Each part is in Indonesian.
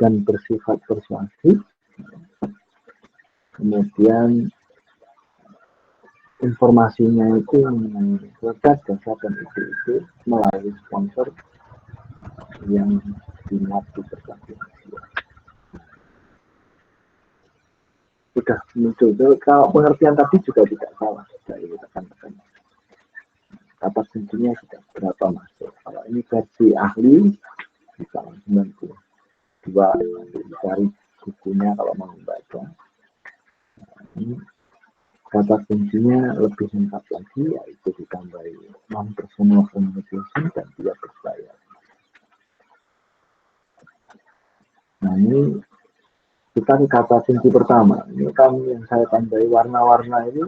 dan bersifat persuasif. Kemudian informasinya itu mengenai produk, jasa, dan itu melalui sponsor yang dimuat di berbagai media. Sudah muncul. Kalau pengertian tadi juga tidak salah. Dari rekan-rekan. Kata kuncinya sudah berapa masuk. Kalau ini versi ahli, bisa 92. Nanti dicari bukunya kalau mau membaca. Ini kata kuncinya lebih lengkap lagi, yaitu ditambahi non-personal communication dan dia berbayar. Nah ini kita ke kata kunci pertama. Ini kan yang saya tambahi warna-warna ini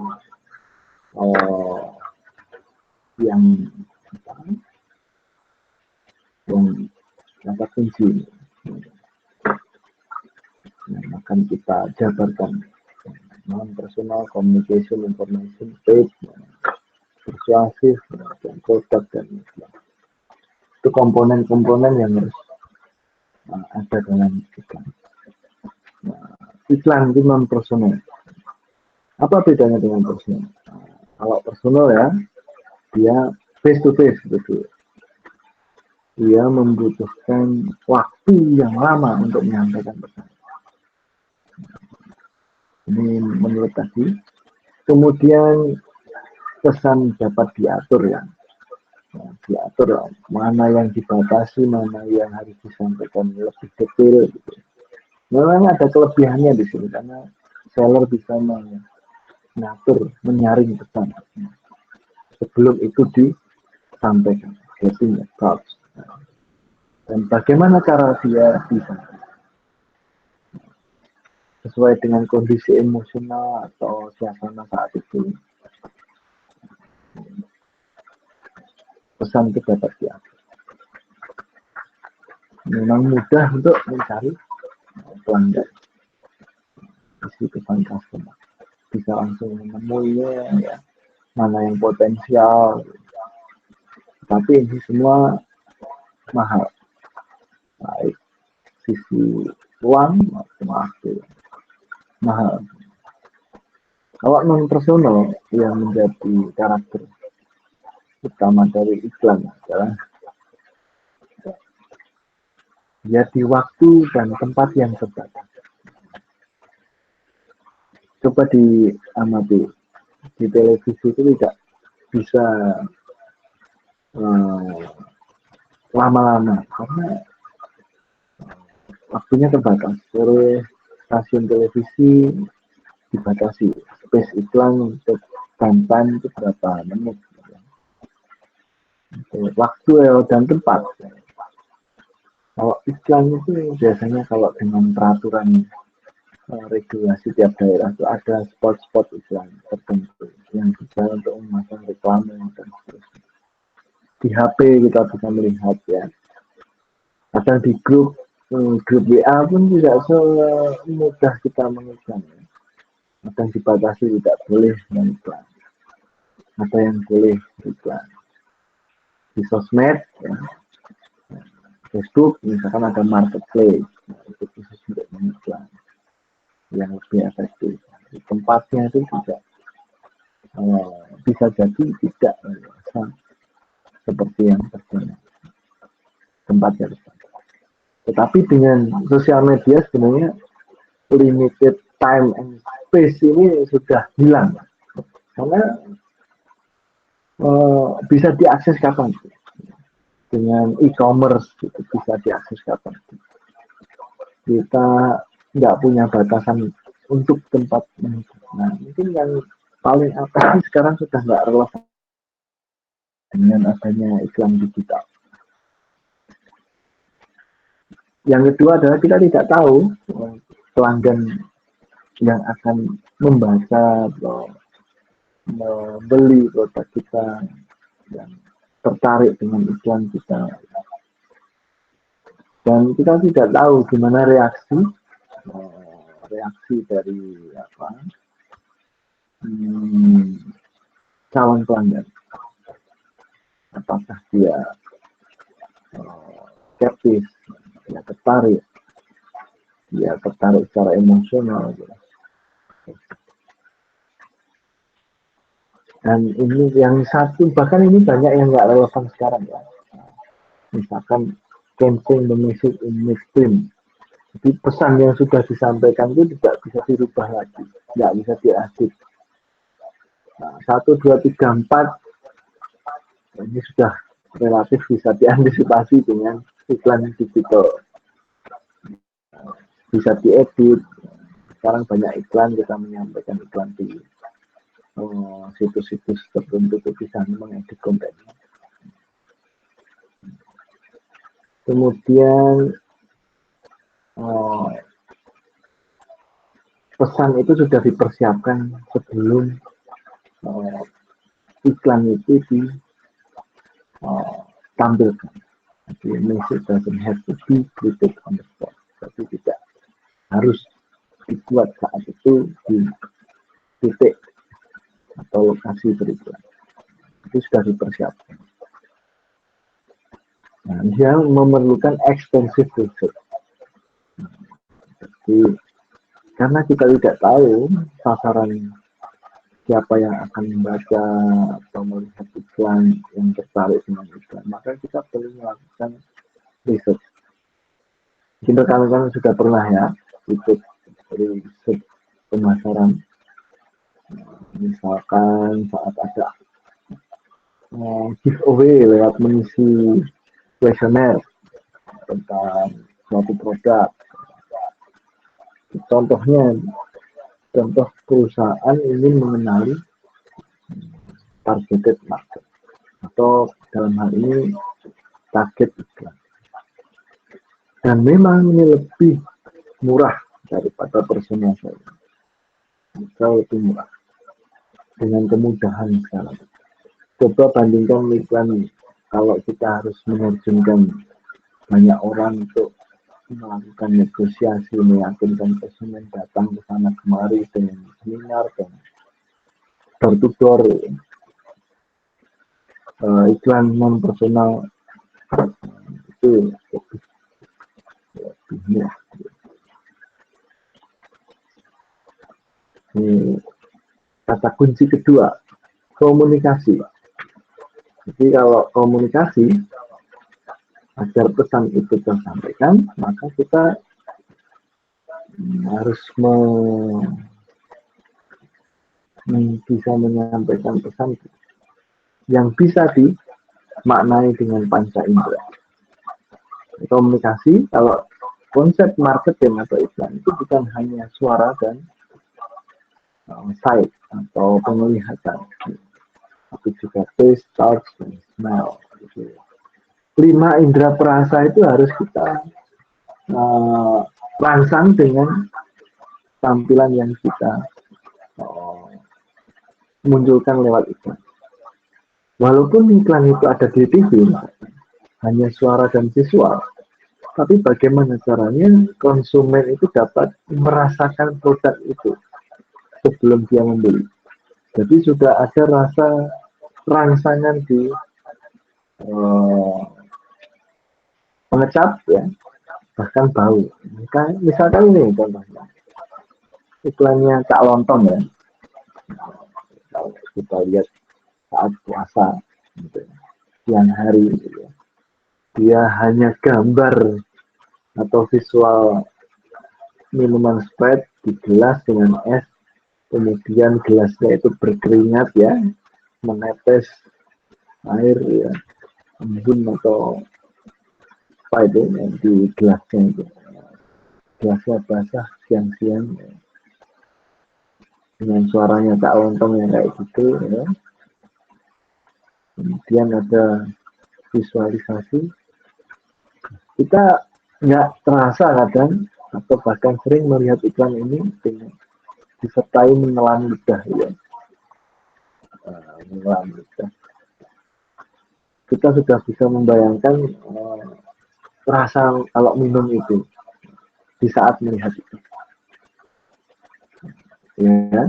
yang kata kunci ini. Yang akan kita jabarkan. Non-personal communication, information, paid, persuasif, dan produk, dan itu komponen-komponen yang harus ada dalam iklan. Nah, iklan itu non-personal. Apa bedanya dengan personal? Kalau personal ya, dia face to face gitu. Dia membutuhkan waktu yang lama untuk menyampaikan pesan. Ini menurut tadi. Kemudian pesan dapat diatur ya. Diatur mana yang dibatasi, mana yang harus disampaikan lebih detail gitu. Memang ada kelebihannya di sini karena seller bisa mengatur, menyaring pesan sebelum itu disampaikan, getting across. Dan bagaimana cara dia bisa sesuai dengan kondisi emosional atau suasana saat itu. Pesan itu dapat diatur. Memang mudah untuk mencari pelanggan. Isi pesan customer. Bisa langsung menemuinya ya. Mana yang potensial. Tapi ini semua mahal. Baik sisi uang maupun waktu. Mahal. Kalau non-personal yang menjadi karakter utama dari iklan adalah jadi waktu dan tempat yang terbatas. Coba diamati di televisi itu tidak bisa lama-lama karena waktunya terbatas. Oleh stasiun televisi dibatasi space iklan untuk time itu berapa menit, waktu dan tempat. Kalau iklan itu biasanya kalau dengan peraturan regulasi tiap daerah itu ada spot-spot iklan tertentu yang bisa untuk memasang reklame dan seterusnya. Di HP kita bisa melihat ya. Kadang di grup WA pun tidak semudah kita mengiklan. Ada yang dibatasi tidak boleh mengiklan. Ada yang boleh iklan. Di sosmed, ya, Facebook, misalkan ada marketplace, itu khusus untuk mengiklan yang lebih efektif. Di tempatnya itu juga bisa jadi tidak seperti yang terjadi tempatnya. Tetapi dengan sosial media sebenarnya limited time and space ini sudah hilang karena bisa diakses kapan dengan e-commerce gitu, bisa diakses kapan kita nggak punya batasan untuk tempat. Nah mungkin yang paling apa sekarang sudah nggak relevan dengan adanya iklan digital. Yang kedua adalah kita tidak tahu pelanggan yang akan membaca atau membeli produk kita yang tertarik dengan iklan kita. Dan kita tidak tahu gimana reaksi dari calon pelanggan. Apakah dia skeptis, dia tertarik secara emosional gitu. Dan ini yang satu, bahkan ini banyak yang nggak relevan sekarang ya. Misalkan cancel the message in midstream. Jadi pesan yang sudah disampaikan itu tidak bisa dirubah lagi, nggak bisa diedit. Nah, 1, 2, 3, 4 ini sudah relatif bisa diantisipasi dengan iklan digital. Bisa diedit. Sekarang banyak iklan, kita menyampaikan iklan di situs-situs tertentu itu bisa mengedit kontennya. Kemudian pesan itu sudah dipersiapkan sebelum iklan itu ditampilkan. Jadi message doesn't have to be created on the spot. Tapi tidak harus dibuat saat itu di titik atau lokasi beriklan. Itu sudah dipersiapkan. Nah, dia memerlukan extensive research. Jadi karena kita tidak tahu sasaran siapa yang akan membaca atau melihat iklan yang tertarik dengan iklan, maka kita perlu melakukan riset. Mungkin rekan-rekan sudah pernah ya ikut riset pemasaran, misalkan saat ada giveaway lewat mengisi kuesioner tentang suatu produk. Contoh perusahaan ingin mengenali targeted market atau dalam hal ini target iklan. Dan memang ini lebih murah daripada personalisasi. Jauh lebih murah dengan kemudahan sekarang. Coba bandingkan iklan kalau kita harus menerjunkan banyak orang untuk melakukan negosiasi, meyakinkan konsumen datang ke sana kemari dengan seminar dan door to door. Iklan non personal itu lebih murah. Ini kata kunci kedua, komunikasi. Jadi kalau komunikasi agar pesan itu tersampaikan, maka kita harus bisa menyampaikan pesan yang bisa dimaknai dengan panca indera. Komunikasi, kalau konsep marketing atau iklan itu bukan hanya suara dan sight atau penglihatan, tapi juga taste, touch, dan smell. 5 indera perasa itu harus kita rangsang dengan tampilan yang kita munculkan lewat iklan. Walaupun iklan itu ada di TV, hanya suara dan visual, tapi bagaimana caranya konsumen itu dapat merasakan produk itu sebelum dia membeli. Jadi sudah ada rasa rangsangan di pengecap ya, bahkan bau. Misalkan ini contohnya iklannya Cak Lontong ya, kalau kita lihat saat puasa gitu, siang hari gitu ya. Dia hanya gambar atau visual minuman Sprite di gelas dengan es, kemudian gelasnya itu berkeringat ya, menetes air ya, embun atau apa itu yang di gelasnya itu, gelasnya basah siang-siang ya. Dengan suaranya Cak Lontong yang kayak gitu ya. Kemudian ada visualisasi, kita nggak terasa kadang atau bahkan sering melihat iklan ini dengan disertai menelan lidah ya. Menelan lidah. Kita sudah bisa membayangkan rasa kalau minum itu di saat melihat itu. Ya.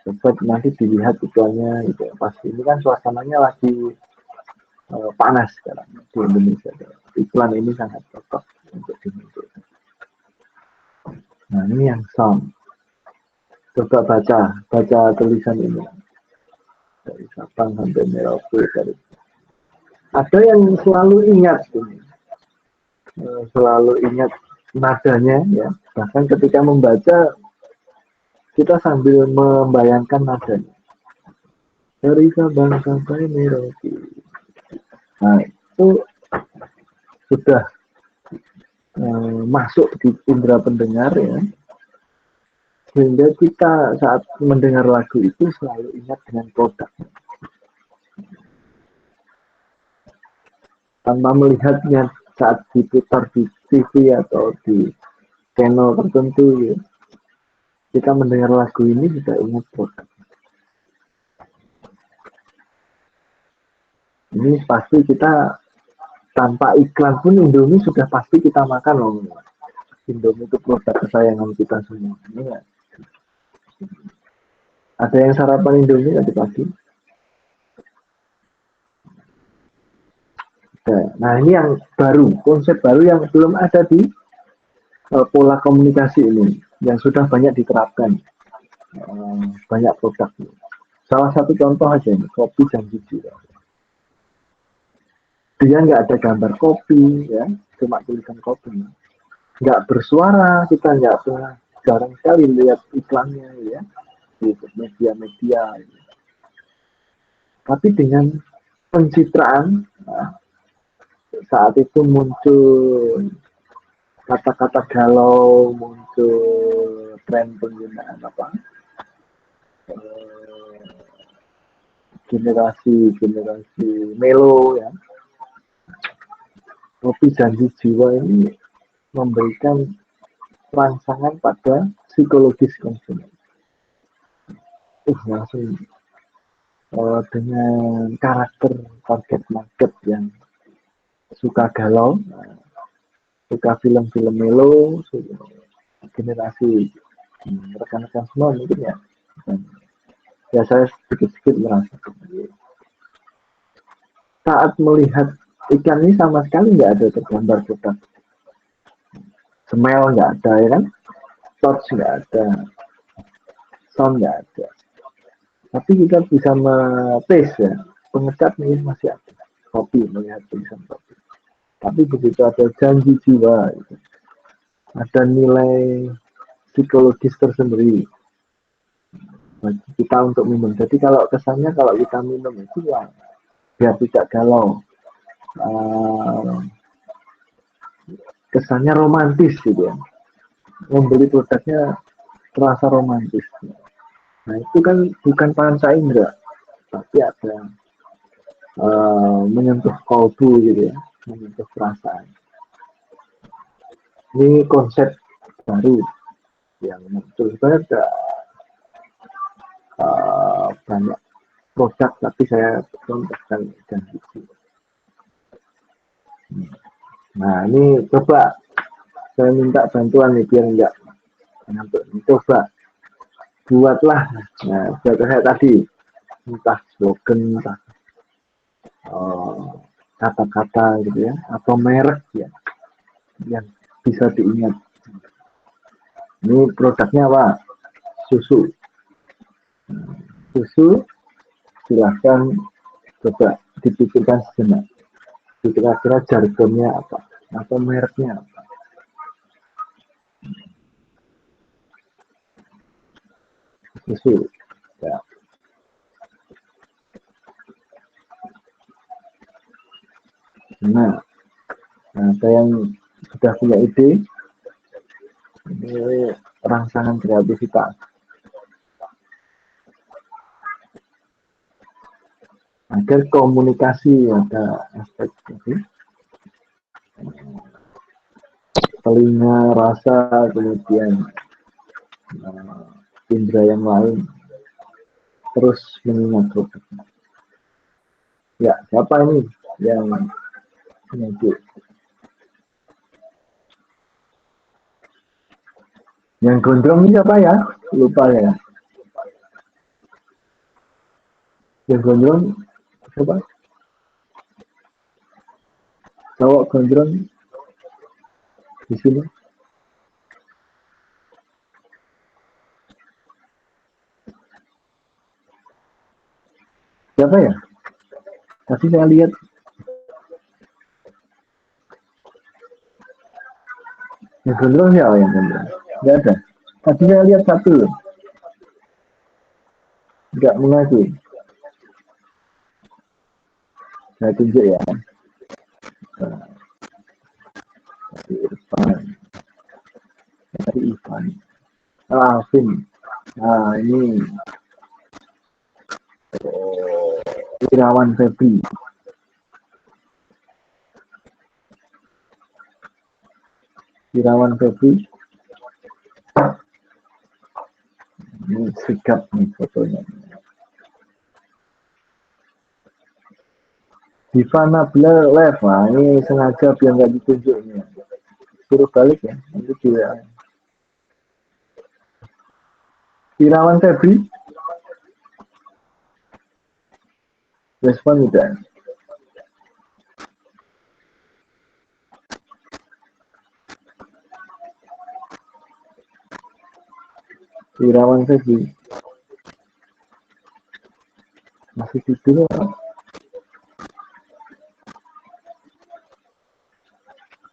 Coba nanti dilihat iklannya gitu. Pas ini kan suasananya lagi panas sekarang di Indonesia. Iklan ini sangat cocok untuk dimunculkan. Nah ini yang sound. Coba baca tulisan ini dari Sabang sampai Merauke. Ada yang selalu ingat ini, selalu ingat nadanya ya. Bahkan ketika membaca kita sambil membayangkan nadanya. Dari Sabang sampai Merauke. Nah itu sudah masuk di indera pendengar ya, sehingga kita saat mendengar lagu itu selalu ingat dengan produk tanpa melihatnya saat diputar di TV atau di channel tertentu ya. Kita mendengar lagu ini kita ingat produk. Ini pasti kita tanpa iklan pun Indomie sudah pasti kita makan loh. Indomie itu produk kesayangan kita semua. Ini ya. Ada yang sarapan Indomie tadi pagi? Nah ini yang baru, konsep baru yang belum ada di pola komunikasi ini, yang sudah banyak diterapkan, banyak produk. Salah satu contoh aja ini, kopi Janji Jiwa. Dia nggak ada gambar kopi, ya, cuma tulisan kopi. Nggak bersuara, kita nggak pernah, jarang sekali lihat iklannya, ya, di media-media. Tapi dengan pencitraan, nah, saat itu muncul kata-kata galau, muncul tren penggunaan apa generasi melo ya. Kopi Janji Jiwa ini memberikan rangsangan pada psikologis konsumen. Langsung dengan karakter target market yang suka galau, suka film-film melo, generasi rekan-rekan semua mungkin ya. Ya saya sedikit-sedikit merasa saat melihat ikan ini sama sekali nggak ada tergambar produk, smell nggak ada ya kan, touch nggak ada, sound nggak ada, tapi kita bisa taste ya, pengecat nih masih ada kopi, melihat tulisan kopi, tapi begitu ada janji jiwa gitu, ada nilai psikologis tersendiri bagi kita untuk minum. Jadi kalau kesannya kalau kita minum itu ya biar tidak galau, kesannya romantis gitu ya, membeli produknya terasa romantis. Nah itu kan bukan panca indera, tapi ada menyentuh kalbu gitu ya, menyentuh perasaan. Ini konsep baru yang muncul. Sebenarnya ada banyak produk, tapi saya contohkan Janji. Nah ini coba saya minta bantuan nih biar enggak ngantuk. Coba buatlah, nah buat saya tadi entah slogan, entah kata-kata gitu ya, atau merek ya yang bisa diingat. Ini produknya apa? Susu. Susu silahkan coba dipikirkan sejenak. Kira-kira jargonnya apa? Atau mereknya apa? Susu. Ya. Nah, ada yang sudah punya ide, ini rangsangan kreativitas. Agar komunikasi ada aspek itu, telinga, rasa, kemudian indera yang lain terus mengingat produknya. Ya, siapa ini yang menyebut? Yang gondrong ini siapa ya? Lupa ya. Yang gondrong siapa? Cowok gondrong di sini. Siapa ya? Tadi saya lihat yang gondrong siapa yang gondrong? Nggak ada. Tadi saya lihat satu loh. Nggak mengaku. Saya tunjuk ya. Tadi Irfan. Tadi Irfan. Alvin. Nah ini Irawan Febri. Irawan Febri. Ini sikap nih fotonya. Diva Nabila live. Nah, ini sengaja biar nggak ditunjuk nih. Suruh balik ya. Nanti di WA. Irawan Febri. Respon tidak. Irawan Febri. Masih tidur ya?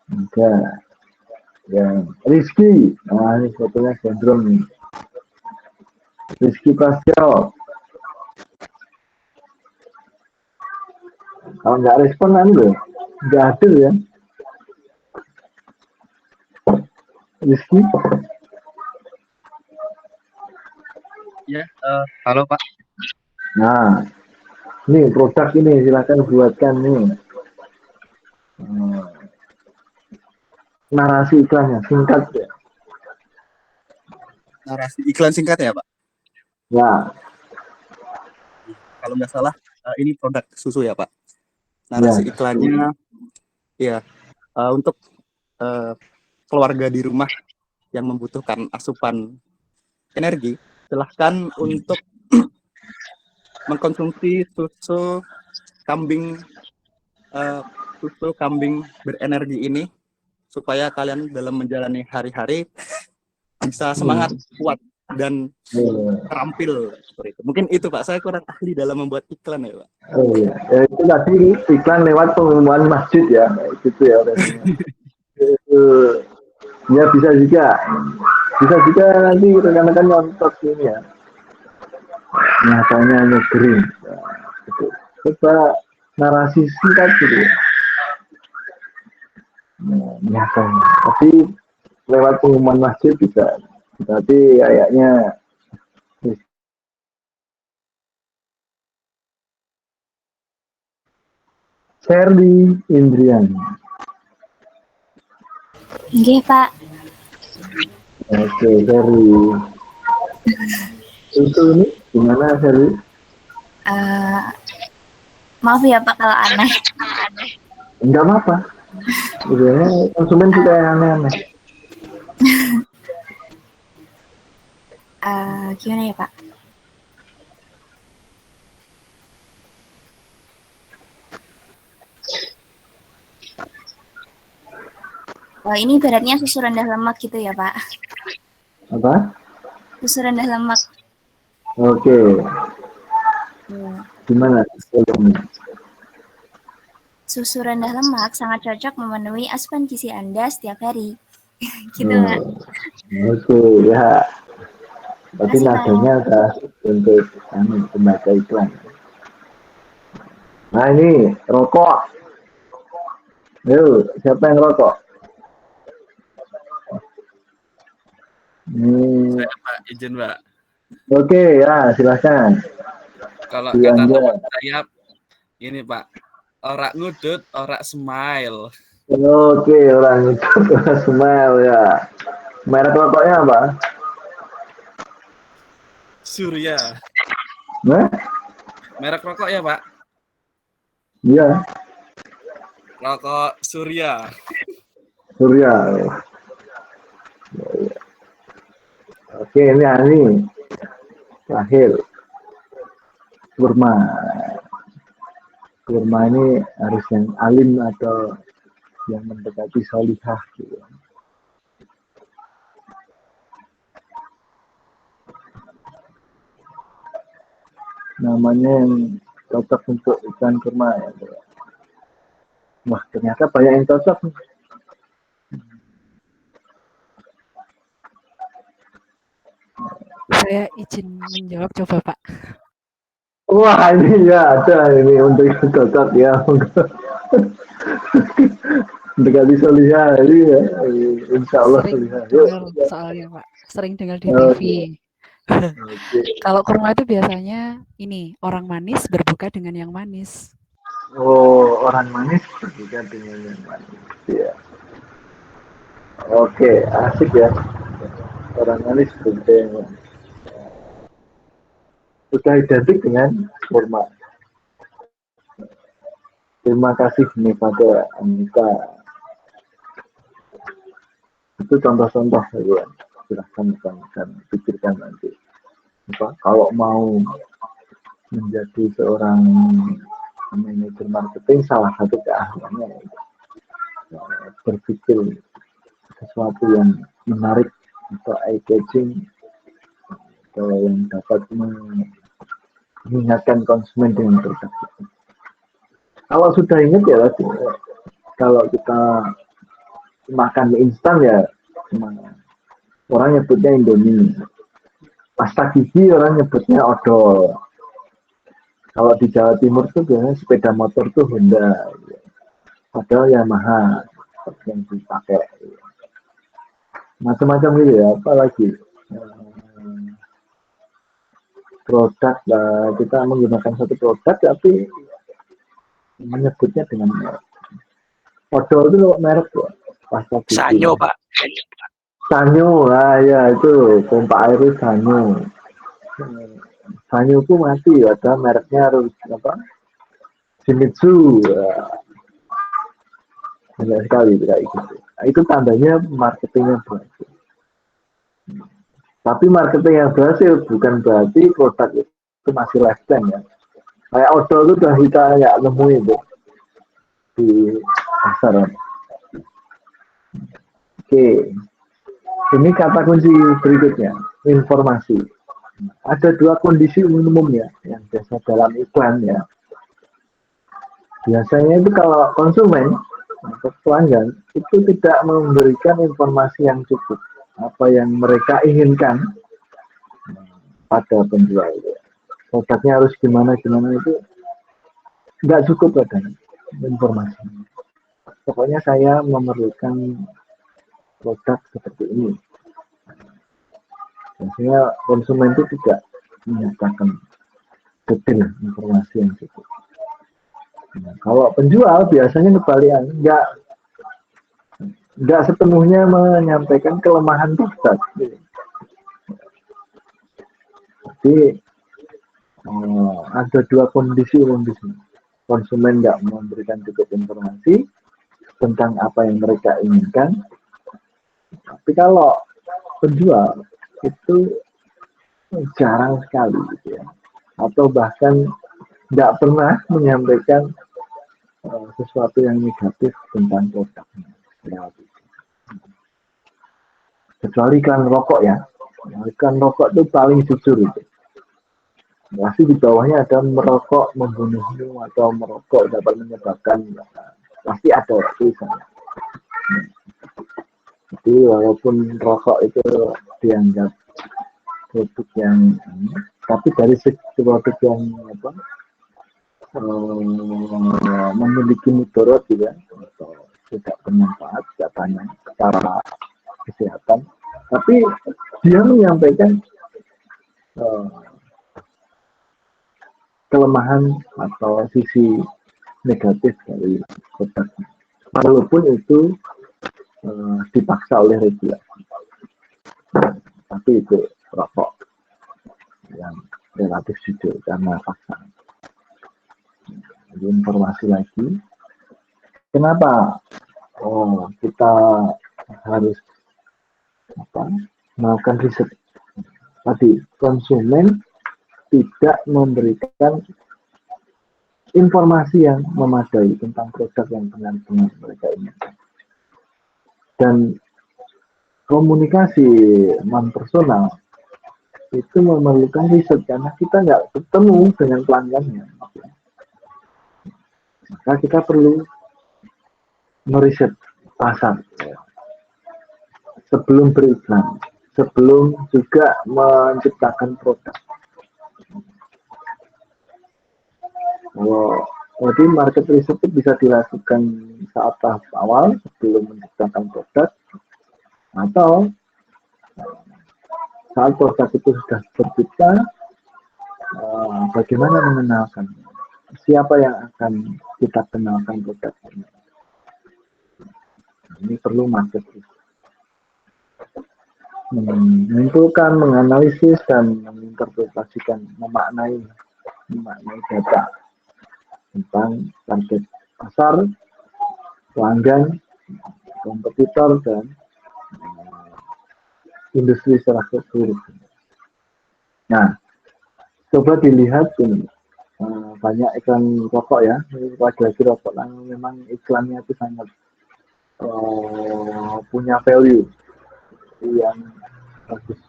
Enggak. Yang Rizky. Nah ini fotonya gondrong nih. Rizky Prasetyo. Kalau nggak respon nanti loh. Nggak adil ya. Rizky. Ya, halo Pak. Nah, ini produk ini silakan buatkan nih. Narasi iklannya singkat ya. Narasi iklan singkat ya Pak. Ya, Kalau nggak salah ini produk susu ya Pak. ya. Narasi iklannya ya untuk eh, keluarga di rumah yang membutuhkan asupan energi, silahkan untuk mengkonsumsi kambing susu kambing berenergi ini supaya kalian dalam menjalani hari-hari bisa semangat, kuat dan terampil seperti itu. Mungkin itu Pak, saya kurang ahli dalam membuat iklan ya Pak. Oh iya, ya, itu tadi iklan lewat pengumuman masjid ya, gitu ya orangnya. Itu ya bisa juga nanti rekan-rekan nonton ini ya, nyatanya negeri. Ya, gitu. Coba narasi singkat gitu ya, nyatanya. Tapi lewat pengumuman masjid bisa, tapi kayaknya Sherly Indriani. Nggih, Pak. Oke, Sherly. Itu ini gimana Sherly? Maaf ya Pak kalau aneh. Enggak apa-apa. Sebenarnya konsumen suka yang aneh-aneh. Gimana ya Pak? Wah, ini beratnya susu rendah lemak gitu ya Pak? Apa? Susu rendah lemak. Oke. Gimana? Susu rendah lemak sangat cocok memenuhi asupan gizi Anda setiap hari. Gitu Pak. Oke, ya. Tapi Makasih, Pak. nadanya udah untuk membaca iklan. Nah ini rokok. Yuk, siapa yang rokok? Saya Pak, izin Pak. Oke, ya silahkan. Kalau Di kata Anda. teman saya, ini Pak, orak ngudut, orak smile. Oke, orang itu smile ya. Merek rokoknya apa? Surya. Nah? Merek rokok ya Pak? Iya, Rokok Surya. Surya. Oke, ini Ani. Terakhir. Kurma. Kurma ini harus yang alim atau yang mendekati solihah gitu. Namanya yang cocok untuk iklan kurma ya. Wah, ternyata banyak yang cocok. Saya izin menjawab coba Pak. Wah, ini ya ada ini untuk yang cocok ya. Mendekati solihah ini ya. Insya Allah Sering solihah. Yuk. dengar soalnya Pak. Sering dengar di TV. Oke. Oke. Kalau kurma itu biasanya ini orang manis berbuka dengan yang manis. Oh, orang manis berbuka dengan yang manis. Ya. Oke, asik ya. Orang manis berbuka yang manis. Sudah identik dengan kurma. Terima kasih nih pada Anita. Itu contoh-contoh ya. Silahkan kan pikirkan nanti. Kalau mau menjadi seorang manajer marketing, salah satu keahliannya berpikir sesuatu yang menarik atau eye catching atau yang dapat mengingatkan konsumen dengan produk. Kalau sudah ingat ya, kalau kita makan mie instan ya, orang nyebutnya Indomie. Pasta gigi orang nyebutnya odol. Kalau di Jawa Timur tuh biasanya sepeda motor tuh Honda. Padahal Yamaha yang dipakai. Macam-macam gitu ya, apalagi produk lah, kita menggunakan satu produk tapi menyebutnya dengan merek. Odol itu merek loh, pasta gigi. Sanyo Pak. Sanyo, ya itu pompa air itu Sanyo. Sanyo itu mati, ada mereknya harus apa? Shimizu. Banyak sekali kayak gitu. Itu tandanya marketingnya berhasil. Tapi marketing yang berhasil bukan berarti produk itu masih lifetime ya. Kayak odol itu udah kita nggak nemuin itu di pasar. Oke, ini kata kunci berikutnya, informasi. Ada dua kondisi umum ya yang biasa dalam iklan ya. Biasanya itu kalau konsumen atau pelanggan itu tidak memberikan informasi yang cukup apa yang mereka inginkan pada penjual. Produknya harus gimana itu nggak cukup ada informasi. Pokoknya saya memerlukan produk seperti ini. Biasanya konsumen itu tidak menyatakan detail informasi yang cukup. Nah, kalau penjual biasanya kebalikan, nggak sepenuhnya menyampaikan kelemahan produk. Jadi ada dua kondisi umum di sini. Konsumen nggak memberikan cukup informasi tentang apa yang mereka inginkan. Tapi kalau penjual itu jarang sekali gitu ya. Atau bahkan nggak pernah menyampaikan sesuatu yang negatif tentang produknya. Kecuali iklan rokok ya. Iklan rokok itu paling jujur itu. Pasti di bawahnya ada merokok membunuhmu atau merokok dapat menyebabkan, pasti ada tulisannya. Jadi walaupun rokok itu dianggap produk yang tapi dari segi produk yang apa memiliki mudarat juga atau tidak bermanfaat, tidak banyak secara kesehatan, tapi dia menyampaikan kelemahan atau sisi negatif dari produk, walaupun itu dipaksa oleh regulasi. Tapi itu rokok yang relatif jujur karena paksaan. Informasi lagi, kenapa kita harus melakukan riset? Tadi konsumen tidak memberikan informasi yang memadai tentang produk yang benar-benar mereka inginkan. Dan komunikasi non personal itu memerlukan riset karena kita nggak ketemu dengan pelanggannya. Maka kita perlu meriset pasar sebelum beriklan, sebelum juga menciptakan produk. Jadi market research itu bisa dilakukan saat tahap awal sebelum menciptakan produk, atau saat produk itu sudah tercipta, bagaimana mengenalkan, siapa yang akan kita kenalkan produk ini. Ini perlu market research. Menentukan, menganalisis, dan menginterpretasikan, memaknai data tentang target pasar, pelanggan, kompetitor, dan industri secara keseluruhan. Nah, coba dilihat ini, banyak iklan rokok ya, lagi rokok yang memang iklannya itu sangat punya value yang bagus.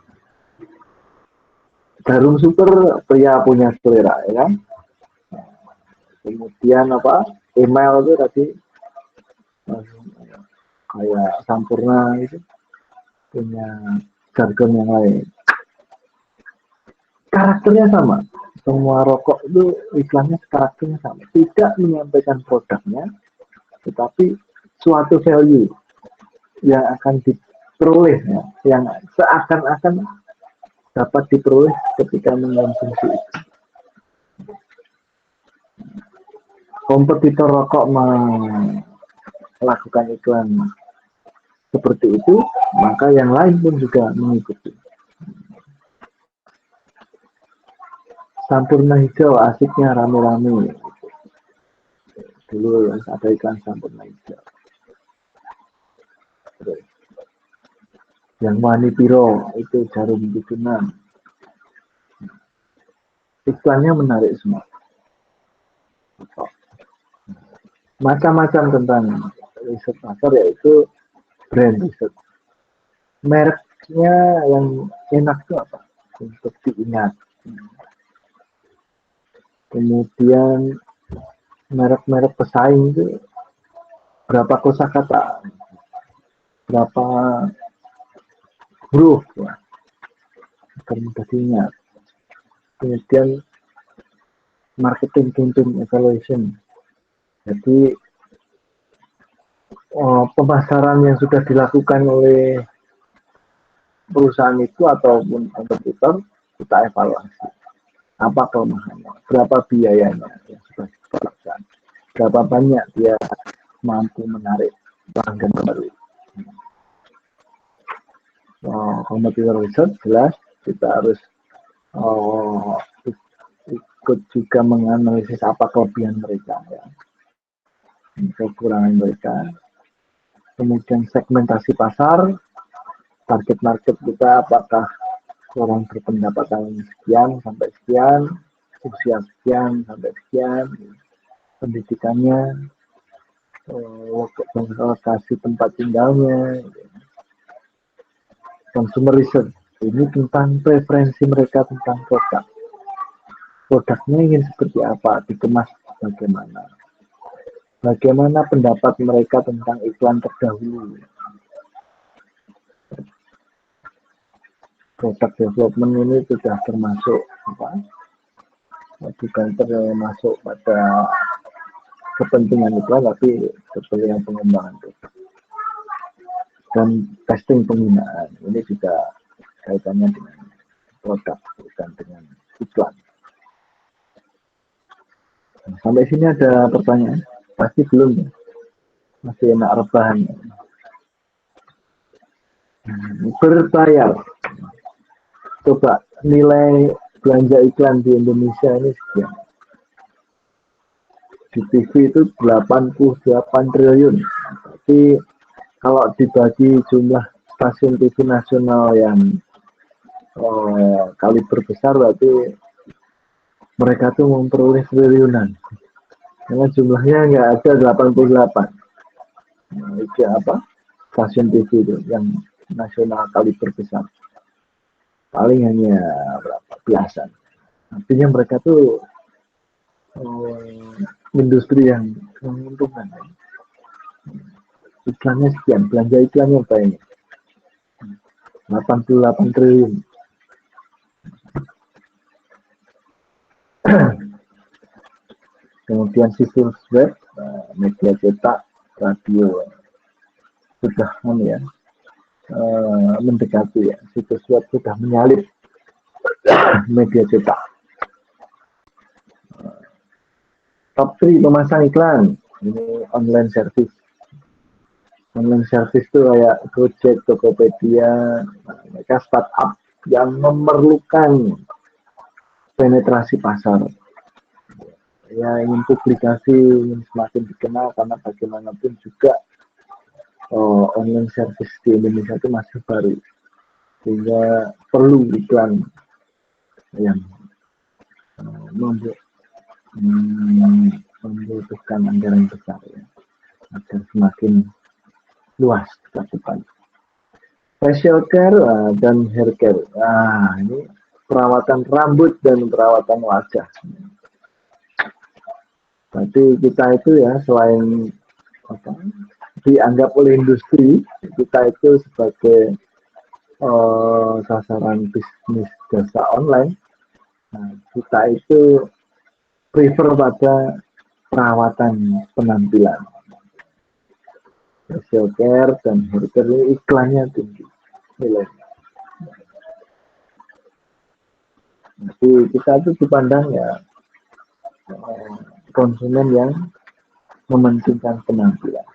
Jarum super, pria punya selera, ya kan? Kemudian email itu tadi kayak Sampurna itu punya jargon yang lain. Karakternya sama, semua rokok itu iklannya karakternya sama, tidak menyampaikan produknya, tetapi suatu value yang akan diperoleh, ya, yang seakan-akan dapat diperoleh ketika mengkonsumsi itu. Kompetitor rokok melakukan iklan seperti itu, maka yang lain pun juga mengikuti. Sampurna hijau asiknya rame-rame. Dulu ada iklan Sampurna hijau. Yang Wani Piro itu jarum bikinan. Iklannya menarik semua. Macam-macam tentang riset pasar, yaitu brand riset. Mereknya yang enak itu apa? Untuk diingat. Kemudian merek-merek pesaing itu berapa kosakata, berapa huruf, ya, agar mudah diingat. Kemudian marketing campaign evaluation. Jadi pemasaran yang sudah dilakukan oleh perusahaan itu ataupun kompetitor, kita evaluasi. Apa kelemahannya, berapa biayanya yang sudah dikeluarkan, berapa banyak dia mampu menarik pelanggan baru. Kompetitor research jelas kita harus ikut juga menganalisis apa kelebihan mereka, ya, kekurangan mereka. Kemudian segmentasi pasar, target market kita apakah orang berpendapatan sekian sampai sekian, usia sekian sampai sekian, pendidikannya, lokasi tempat tinggalnya. Consumer research ini tentang preferensi mereka tentang produk. Produknya ingin seperti apa, dikemas bagaimana. Bagaimana pendapat mereka tentang iklan terdahulu. Product development ini sudah termasuk bukan termasuk pada kepentingan iklan, tapi kepentingan pengembangan produk. Dan testing penggunaan ini juga kaitannya dengan produk, bukan dengan iklan. Sampai sini ada pertanyaan? Pasti belum ya? Masih enak rebahan. Berbayar. Coba nilai belanja iklan di Indonesia ini sekian. Di TV itu 88 triliun. Tapi kalau dibagi jumlah stasiun TV nasional yang kaliber besar, berarti mereka tuh memperoleh triliunan. Karena jumlahnya nggak ada 88. Nah, itu apa? Stasiun TV itu yang nasional kaliber besar. Paling hanya berapa? Belasan. Artinya mereka tuh industri yang menguntungkan. Iklannya sekian, belanja iklannya banyak. 88 triliun. Kemudian situs web, media cetak, radio sudah ya, mendekati ya, situs web sudah menyalip media cetak. Top 3 pemasang iklan, ini online service. Online service itu kayak Gojek, Tokopedia, mereka startup yang memerlukan penetrasi pasar. Ya ingin publikasi, ingin semakin dikenal karena bagaimanapun juga online service di Indonesia itu masih baru, sehingga perlu iklan yang membutuhkan anggaran besar ya, agar semakin luas cakupan. Facial care dan hair care. Ini perawatan rambut dan perawatan wajah. Berarti kita itu ya selain dianggap oleh industri, kita itu sebagai sasaran bisnis jasa online. Nah, kita itu prefer pada perawatan penampilan. Facial care dan hair care ini iklannya tinggi nilainya. Jadi kita itu dipandang ya konsumen yang mementingkan penampilan.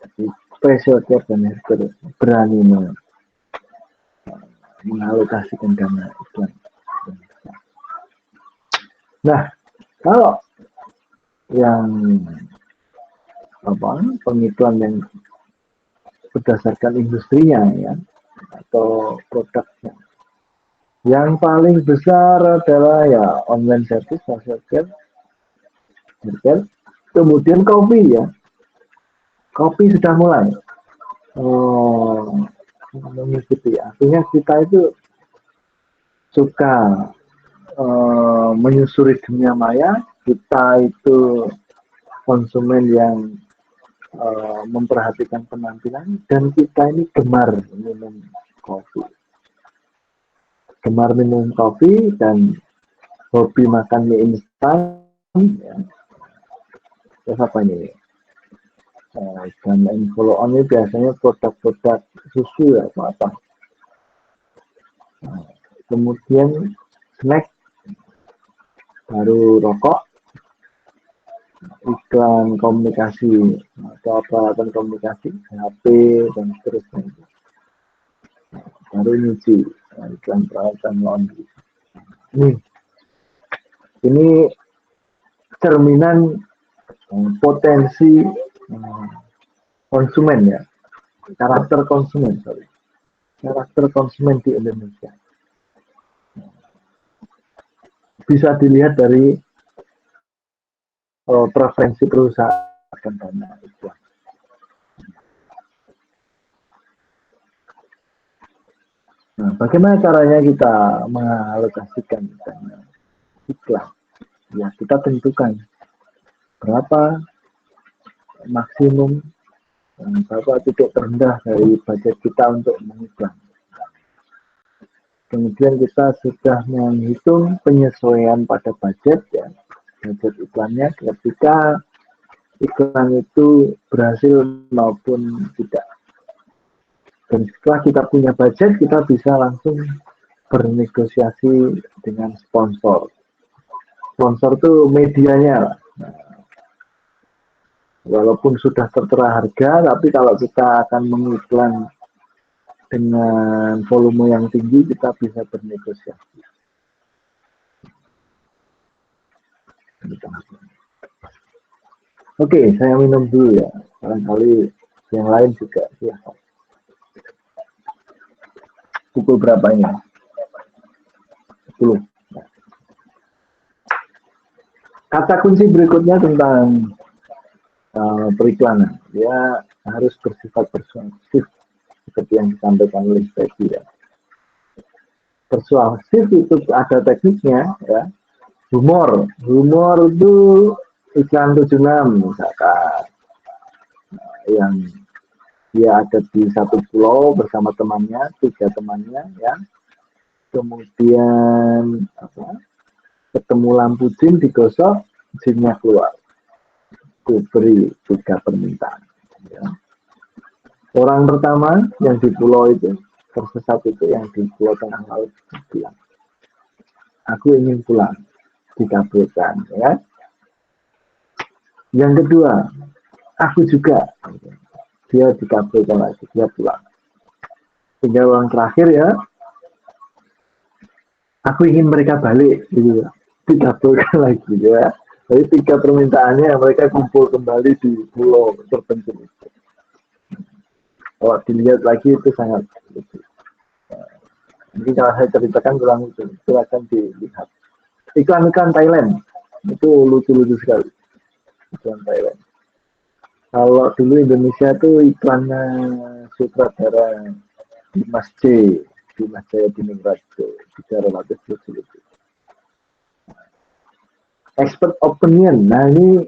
Jadi facial care dan hair care berani mengalokasikan dana iklan. Nah, kalau yang pengiklan yang berdasarkan industrinya ya atau produknya, yang paling besar adalah ya online service, facial care, kemudian kopi ya. Kopi sudah mulai mengikuti. Artinya kita itu suka menyusuri dunia maya. Kita itu konsumen yang memperhatikan penampilan, dan kita ini gemar minum kopi. Gemar minum kopi dan hobi makan mie instan. Ya. Terus apa ini? Dan follow on ini biasanya produk-produk susu ya, atau apa. Kemudian snack, baru rokok, iklan komunikasi atau peralatan komunikasi, HP dan seterusnya. Baru nyuci, iklan peralatan laundry. Ini cerminan potensi konsumen ya, karakter konsumen di Indonesia. Bisa dilihat dari preferensi perusahaan dana iklan. Nah, bagaimana caranya kita mengalokasikan dana iklan? Ya, kita tentukan berapa maksimum, berapa titik terendah dari budget kita untuk mengiklan. Kemudian kita sudah menghitung penyesuaian pada budget ya, budget iklannya ketika iklan itu berhasil maupun tidak. Dan setelah kita punya budget, kita bisa langsung bernegosiasi dengan sponsor. Sponsor itu medianya. Nah, walaupun sudah tertera harga, tapi kalau kita akan mengiklan dengan volume yang tinggi, kita bisa bernegosiasi. Oke, saya minum dulu ya. Barangkali yang lain juga silakan. Pukul berapa ini? 10. Kata kunci berikutnya tentang periklanan. Dia harus bersifat persuasif seperti yang disampaikan oleh Peggy ya. Persuasif itu ada tekniknya ya. Humor itu iklan 76 misalkan yang dia ada di satu pulau bersama temannya, 3 temannya ya. Kemudian ketemu lampu jin digosok, jinnya keluar. Beri 3 permintaan. Ya. Orang pertama yang di pulau itu tersesat itu yang di pulau tengah laut bilang, aku ingin pulang, dikabulkan. Ya. Yang kedua, aku juga, dia dikabulkan lagi, dia pulang. Tinggal orang terakhir ya, aku ingin mereka balik, gitu, dikabulkan lagi ya. Jadi 3 permintaannya mereka kumpul kembali di pulau terpencil itu. Kalau dilihat lagi itu sangat lucu. Mungkin kalau saya ceritakan kurang lucu, silakan dilihat. Iklan-iklan Thailand itu lucu-lucu sekali. Iklan Thailand. Kalau dulu Indonesia itu iklannya sutradara Dimas J, Dimas Jaya Diningrat, juga relatif lucu-lucu. Expert opinion, nah ini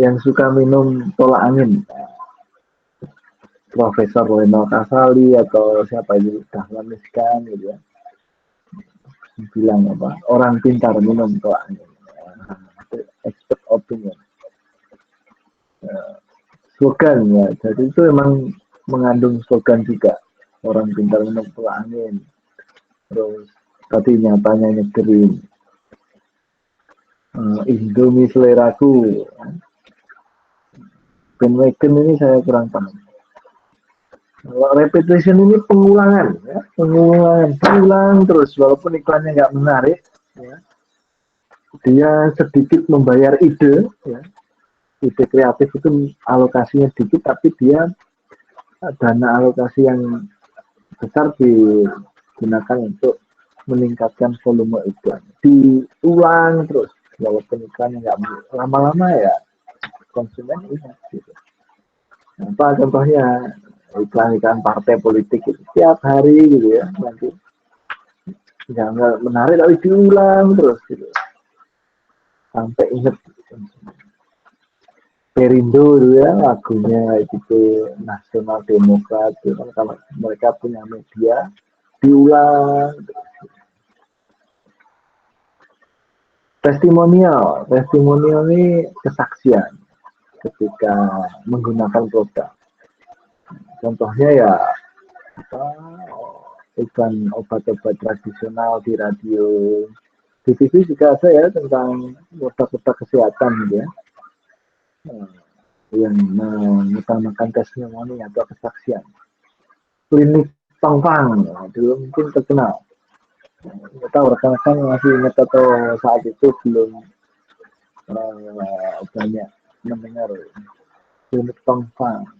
yang suka minum tolak angin. Profesor Leno Kasali atau siapa itu Dahlan Iskan gitu ya, bilang apa orang pintar minum tolak angin. Expert opinion. Slogan ya, jadi itu memang mengandung slogan juga, orang pintar minum tolak angin. Terus tadi nyatanya nyegerin, Indomie seleraku. Bandwagon ini saya kurang paham. Kalau repetition ini pengulangan, ya, pengulang terus, walaupun iklannya nggak menarik, ya, dia sedikit membayar ide, ya, ide kreatif itu alokasinya sedikit, tapi dia dana alokasi yang besar digunakan untuk meningkatkan volume iklan, diulang terus, walaupun iklannya nggak lama-lama ya, konsumen ingat gitu. Apa contohnya? Iklan-iklan partai politik itu setiap hari gitu ya, nanti nggak menarik tapi diulang terus gitu sampai inget Perindo dulu ya, lagunya itu Nasional Demokrat gitu kan, kalau mereka punya media diulang terus. Testimonial ini kesaksian ketika menggunakan produk. Contohnya ya apa, iklan obat-obat tradisional di radio, di TV juga ada ya tentang produk-produk kesehatan gitu ya, yang mengutamakan testimoni atau kesaksian. Klinik Tongfang dulu mungkin terkenal. Kita tahu rekan-rekan masih ingat atau saat itu belum banyak mendengar klinik Tongfang.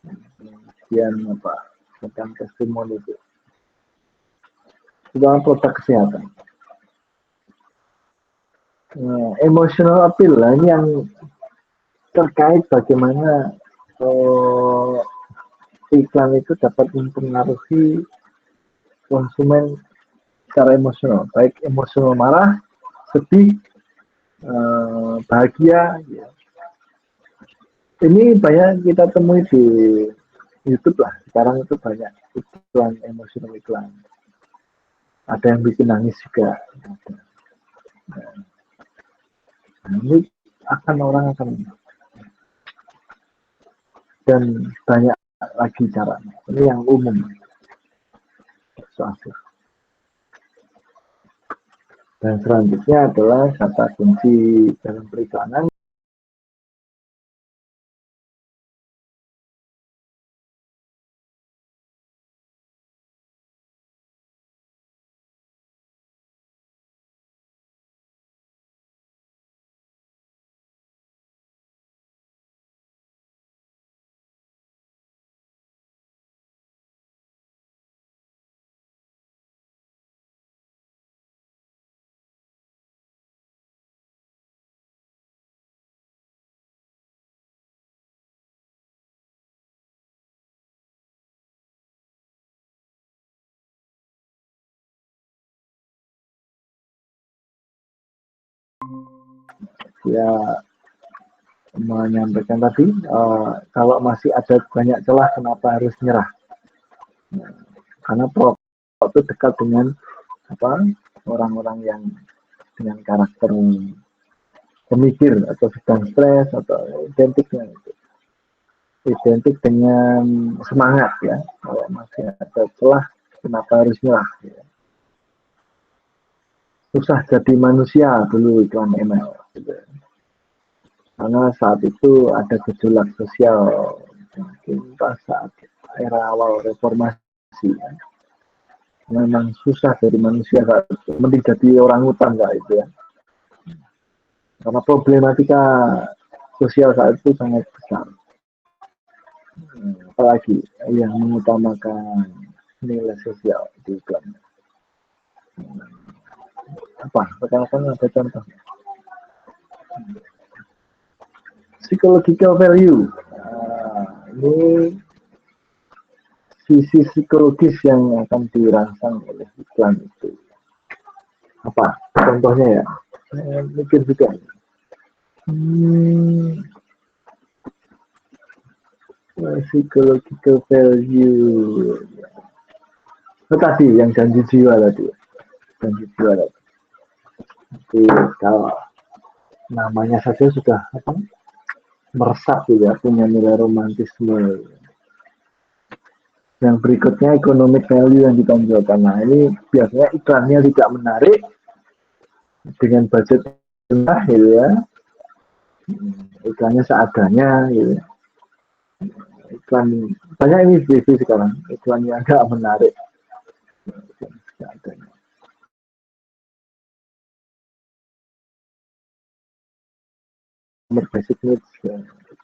Kemudian apa tentang testimoni itu dalam produk kesehatan. Emotional appeal lah ini yang terkait bagaimana iklan itu dapat mempengaruhi konsumen secara emosional, baik emosional marah, sedih, bahagia. Ya. Ini banyak kita temui di YouTube lah. Sekarang itu banyak iklan emosional iklan. Ada yang bikin nangis juga. Nah, ini orang akan dan banyak lagi caranya. Ini yang umum. Persuasif. Dan selanjutnya adalah kata kunci dalam periklanan dia menyampaikan tadi kalau masih ada banyak celah kenapa harus nyerah. Karena perokok itu dekat dengan orang-orang yang dengan karakter pemikir atau sedang stres atau identik dengan semangat ya. Kalau masih ada celah kenapa harus nyerah ya. Susah jadi manusia dulu iklan email gitu. Karena saat itu ada gejolak sosial mungkin pas saat era awal reformasi ya. Memang susah jadi manusia saat itu. Mending jadi orang hutan saat itu ya. Karena problematika sosial saat itu sangat besar. Apalagi yang mengutamakan nilai sosial di iklan. Apa? Rekan-rekan ada contoh. Psychological value. Ini sisi psikologis yang akan dirangsang oleh iklan itu. Apa? Contohnya ya. Saya mikir juga. Psychological value. Tadi yang janji jiwa tadi. Janji jiwa tadi. Jadi kalau namanya saja sudah meresap ya, punya nilai romantisme. Yang berikutnya economic value yang ditonjolkan. Nah ini biasanya iklannya tidak menarik dengan budget rendah gitu ya. Iklannya seadanya gitu. Iklan banyak ini TV sekarang iklannya agak menarik. Seadanya. Basic needs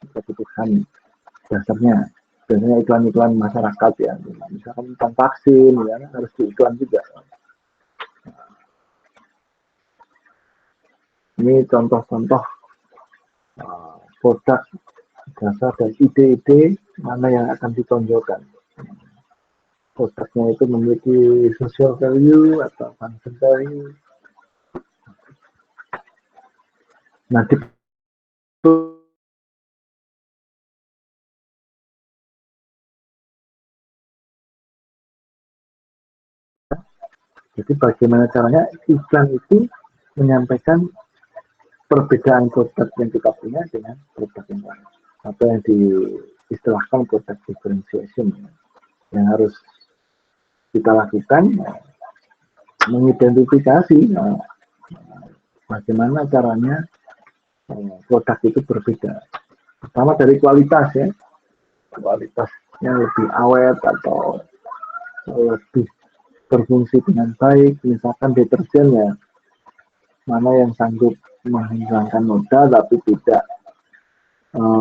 kebutuhan dasarnya biasanya iklan-iklan masyarakat ya misalkan tentang vaksin ya harus diiklan juga. Ini contoh-contoh produk dasar dan ide-ide mana yang akan ditonjolkan. Produknya itu memiliki social value atau function value. Nah, jadi bagaimana caranya iklan itu menyampaikan perbedaan produk yang kita punya dengan produk yang lain. Atau yang diistilahkan product differentiation yang harus kita lakukan mengidentifikasi bagaimana caranya produk itu berbeda. Pertama dari kualitas ya, kualitasnya lebih awet atau lebih berfungsi dengan baik. Misalkan deterjen ya, mana yang sanggup menghilangkan noda tapi tidak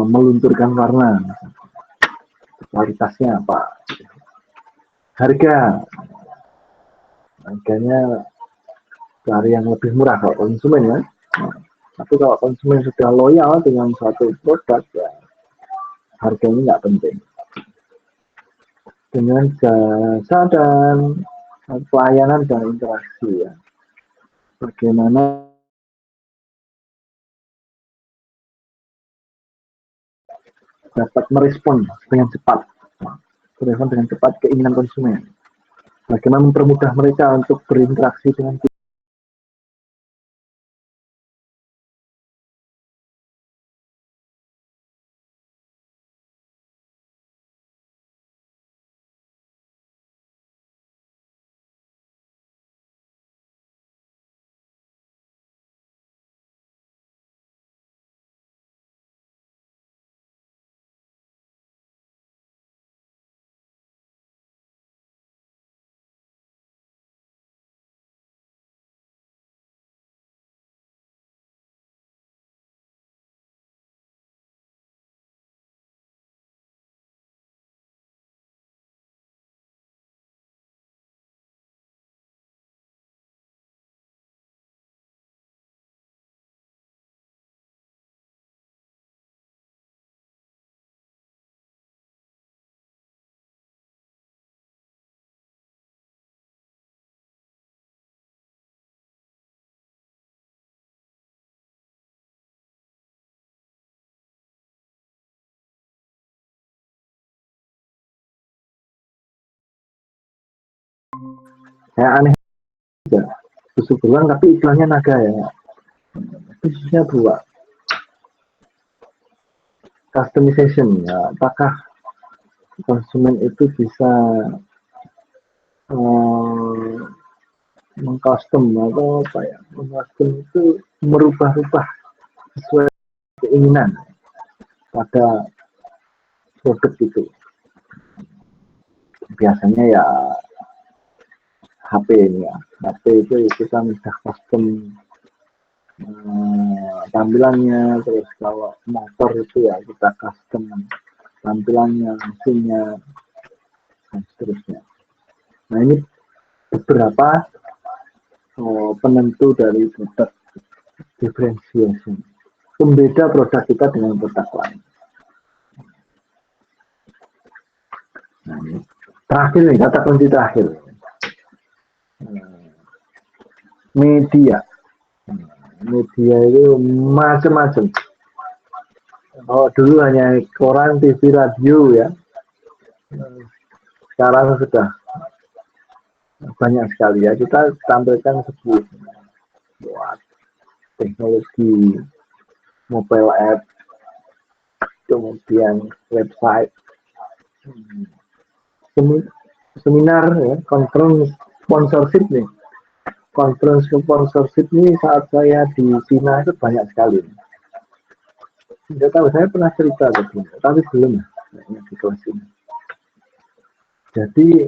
melunturkan warna. Kualitasnya apa? Harganya dari yang lebih murah kalau konsumen ya. Tapi kalau konsumen sudah loyal dengan suatu produk ya harganya nggak penting. Dengan jasa dan pelayanan dan interaksi ya. Bagaimana dapat merespon dengan cepat keinginan konsumen. Bagaimana mempermudah mereka untuk berinteraksi dengan Kayak aneh aja. Susu beruang tapi iklannya naga ya. Khususnya buat customization ya. Apakah konsumen itu bisa mengcustom atau apa ya? Mengcustom itu merubah-rubah sesuai keinginan pada produk itu. Biasanya ya HP ini ya. HP itu kita bisa custom tampilannya, terus kalau motor itu ya kita custom tampilannya, mesinnya, dan seterusnya. Nah ini beberapa penentu dari produk differentiation, pembeda produk kita dengan produk lain. Nah, ini terakhir nih, kata kunci terakhir, media. Media itu macam-macam. Kalau dulu hanya koran, TV, radio ya, sekarang sudah banyak sekali ya. Kita tampilkan sebuah buat teknologi mobile app, kemudian website, seminar, ya, conference sponsorship nih. Conference sponsorship ini saat saya di Cina itu banyak sekali. Tidak tahu, saya pernah cerita tapi belum di kelas ini. Jadi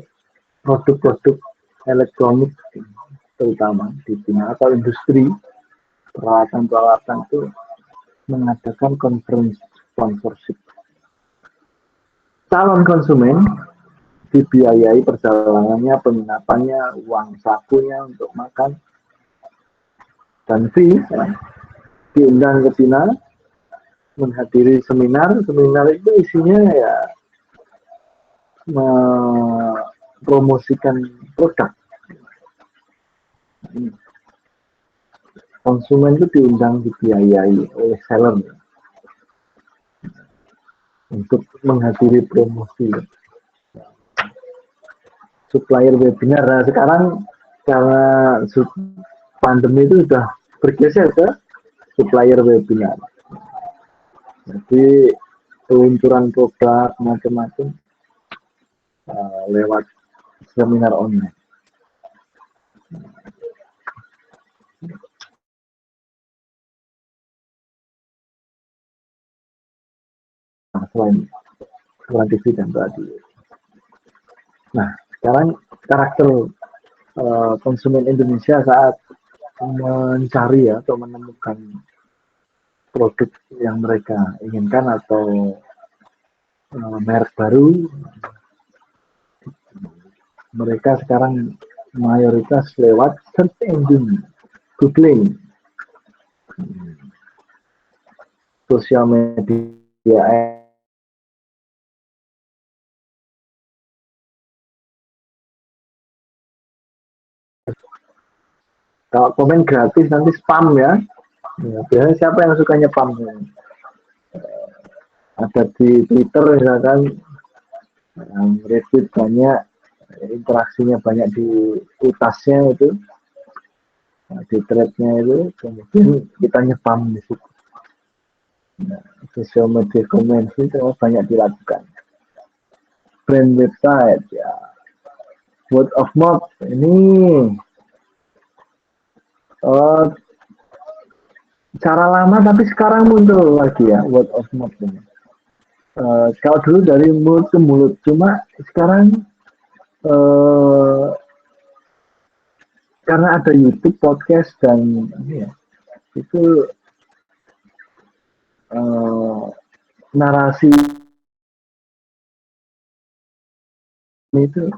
produk-produk elektronik terutama di Cina atau industri peralatan-peralatan itu mengadakan conference sponsorship. Calon konsumen dibiayai perjalanannya, penginapannya, uang sakunya untuk makan, dan fee ya, diundang ke Cina menghadiri seminar. Seminar itu isinya ya mempromosikan produk. Konsumen itu diundang, dibiayai oleh seller untuk menghadiri promosi. Supplier webinar. Nah, sekarang karena pandemi itu sudah bergeser ke supplier webinar. Jadi peluncuran produk macam-macam lewat seminar online. Nah, selain TV dan radio. Nah, sekarang karakter konsumen Indonesia saat mencari atau menemukan produk yang mereka inginkan atau merek baru, mereka sekarang mayoritas lewat search engine, googling, sosial media. Kalau komen gratis nanti spam ya. Biasanya siapa yang sukanya spam? Ada di Twitter misalkan, retweet banyak, interaksinya banyak di utasnya itu, di threadnya itu, kemudian kita nyepam di situ. Nah, sosial media komen itu banyak dilakukan. Brand website ya, word of mouth ini cara lama tapi sekarang muncul lagi ya word of mouth ini. Kalau dulu dari mulut ke mulut, cuma sekarang karena ada YouTube, podcast dan ini ya, itu narasi itu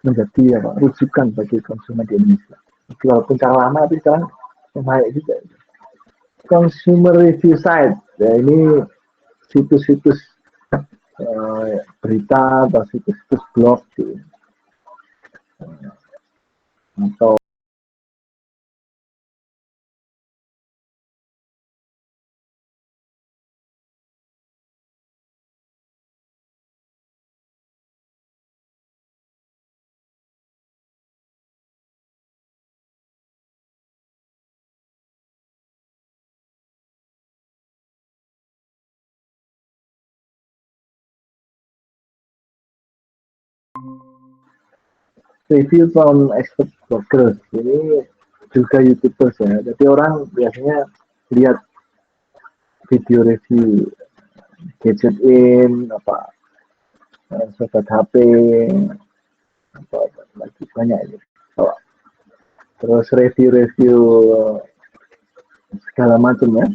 menjadi apa, rujukan bagi konsumen di Indonesia. Walaupun cara lama tapi sekarang baik juga. Consumer review site, ya ini situs-situs berita atau situs-situs blog gitu. Atau review from expert bloggers ini juga YouTubers ya. Jadi orang biasanya lihat video review gadget apa sobat HP apa lagi banyak ini. Terus review segala macam ya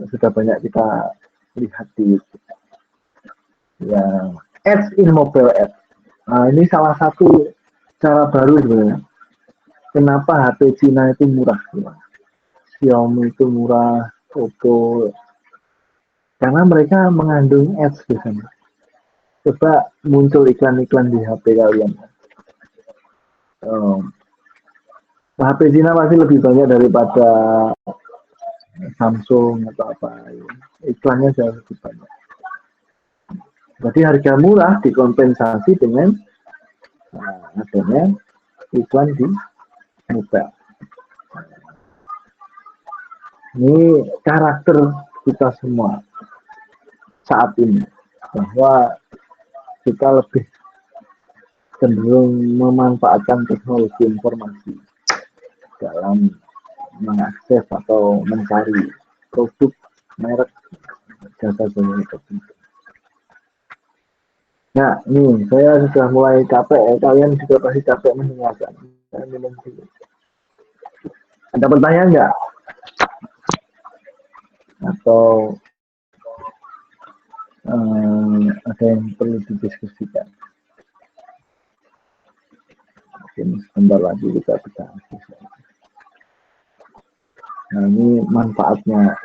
sudah banyak kita lihat di YouTube. Ya, ads in mobile ads. Nah, ini salah satu cara baru sebenarnya. Kenapa HP Cina itu murah? Ya. Xiaomi itu murah, Oppo. Karena mereka mengandung ads di sana. Coba muncul iklan-iklan di HP kalian. HP Cina pasti lebih banyak daripada Samsung atau apa. Iklannya jauh lebih banyak. Jadi harga murah dikompensasi dengan adanya iklan di mobile. Ini karakter kita semua saat ini, bahwa kita lebih cenderung memanfaatkan teknologi informasi dalam mengakses atau mencari produk, merek, jasa tertentu. Nah, ini saya sudah mulai capek ya. Kalian juga pasti capek mendengarkan. Saya minum dulu. Ada pertanyaan nggak? Atau ada yang perlu didiskusikan? Mungkin sebentar lagi kita bisa. Nah, ini manfaatnya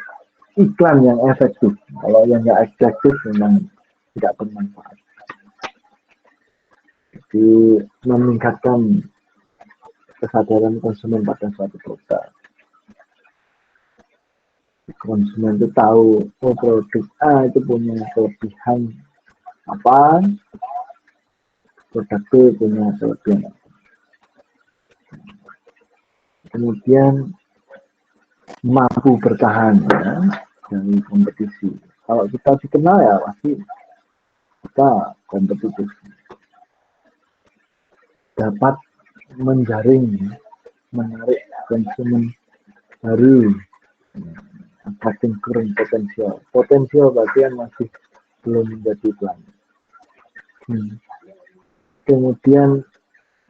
iklan yang efektif. Kalau yang nggak efektif memang tidak bermanfaat. Jadi meningkatkan kesadaran konsumen pada suatu produk. Konsumen itu tahu, oh produk A itu punya kelebihan apa, produk B punya kelebihan apa. Kemudian mampu bertahan ya, dari kompetisi. Kalau kita dikenal ya pasti kita kompetitif. Dapat menjaring, menarik konsumen baru, attracting current potensial. Potensial bagian masih belum menjadi iklan. Kemudian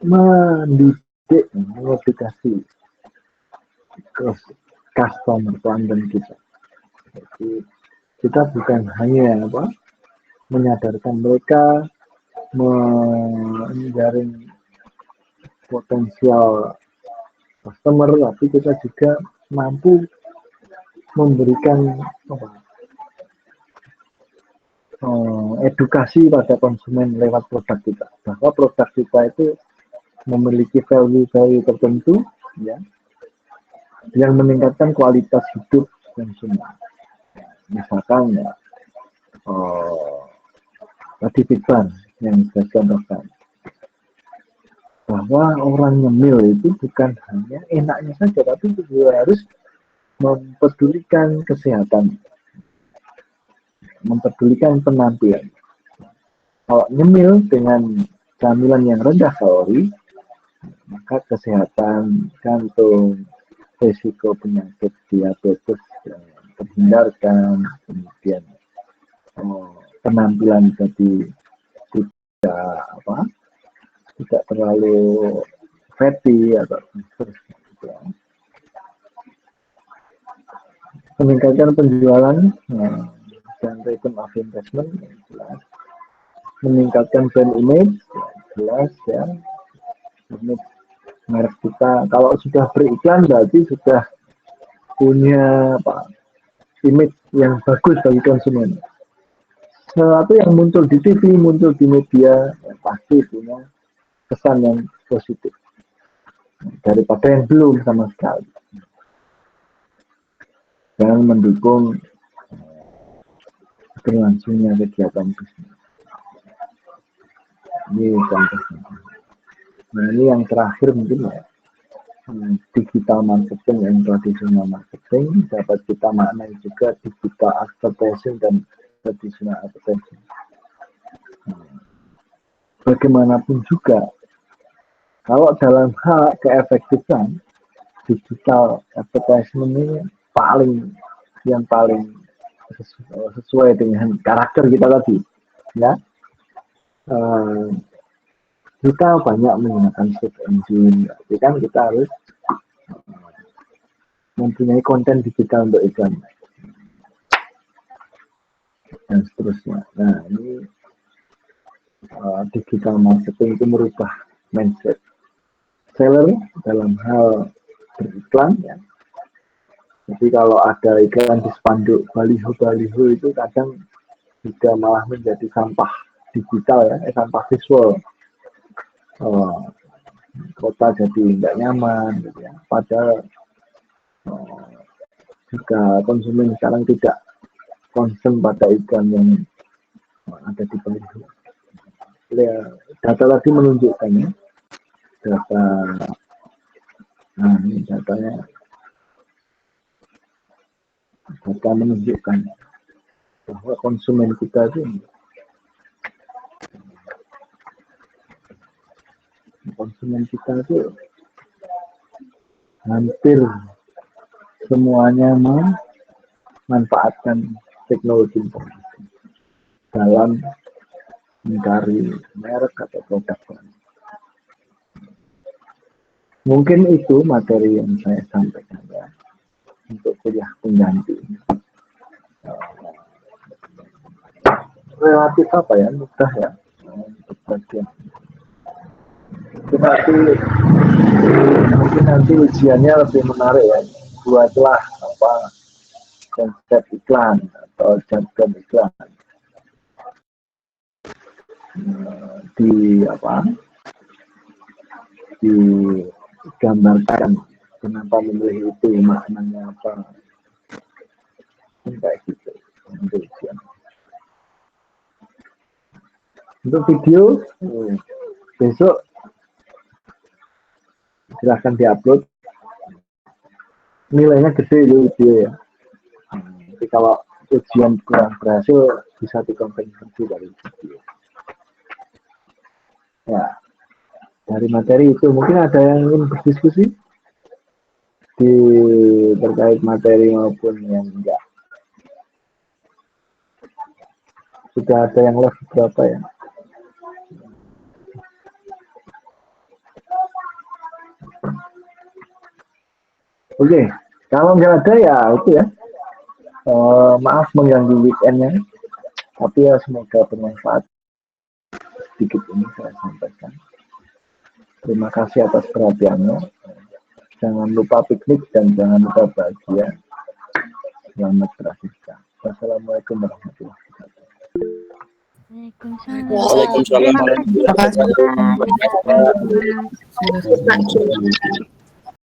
mendidik, mengedukasi customer, pelanggan kita. Jadi kita bukan hanya menyadarkan mereka, menjaring potensial customer, tapi kita juga mampu memberikan edukasi pada konsumen lewat produk kita, bahwa produk kita itu memiliki value tertentu ya, yang meningkatkan kualitas hidup konsumen. Misalkan ya tadi iklan yang saya contohkan, bahwa orang nyemil itu bukan hanya enaknya saja, tapi juga harus mempedulikan kesehatan, mempedulikan penampilan. Kalau nyemil dengan camilan yang rendah kalori, maka kesehatan jantung, risiko penyakit diabetes terhindarkan, kemudian penampilan jadi tidak terlalu fatty atau meningkatkan penjualan dan return of investment jelas, meningkatkan brand image jelas ya, image merek kita. Kalau sudah beriklan berarti sudah punya image yang bagus bagi konsumen. Sesuatu yang muncul di TV, muncul di media, ya pasti punya kesan yang positif daripada yang belum sama sekali. Dan mendukung berlangsungnya kegiatan bisnis. Ini contohnya. Nah, ini yang terakhir mungkin ya, digital marketing dan tradisional marketing dapat kita maknai juga digital advertising dan tradisional advertising. Bagaimanapun juga Kalau dalam hal keefektifan, digital advertisement ini yang paling sesuai dengan karakter kita tadi, ya. Kita banyak menggunakan search engine, tapi kan kita harus mempunyai konten digital untuk iklan dan seterusnya. Nah, ini digital marketing itu merubah mindset seller dalam hal beriklan, ya. Jadi kalau ada iklan di spanduk baliho itu kadang juga malah menjadi sampah digital, ya, sampah visual. Kota jadi tidak nyaman, gitu ya. Padahal jika konsumen sekarang tidak concern pada iklan yang ada di baliho. Ya, data tadi menunjukkan, ya, ini datanya, data menunjukkan bahwa konsumen kita itu hampir semuanya memanfaatkan teknologi informasi dalam mencari merek atau produk. Mungkin itu materi yang saya sampaikan, ya, untuk kuliah pengganti. Relatif apa ya, mudah, ya, untuk bagian. Mungkin nanti ujiannya lebih menarik, ya. Buatlah konsep iklan atau jargon iklan. Digambarkan kenapa memilih itu, maknanya apa, kayak gitu. Untuk video besok silahkan diupload, nilainya gede itu video, ya. Jadi kalau ujian kurang berhasil bisa dikompensasi dari video. Ya, dari materi itu mungkin ada yang ingin berdiskusi terkait materi maupun yang enggak. Sudah ada yang live berapa, ya? Oke, kalau nggak ada, ya itu, ya. Maaf mengganggu weekendnya, tapi ya semoga bermanfaat. Sedikit ini saya sampaikan. Terima kasih atas perhatiannya. Jangan lupa piknik dan jangan lupa bahagia. Selamat beraktivitas. Wassalamualaikum warahmatullahi wabarakatuh. Waalaikumsalam. Waalaikumsalam warahmatullahi wabarakatuh. Waalaikumsalam.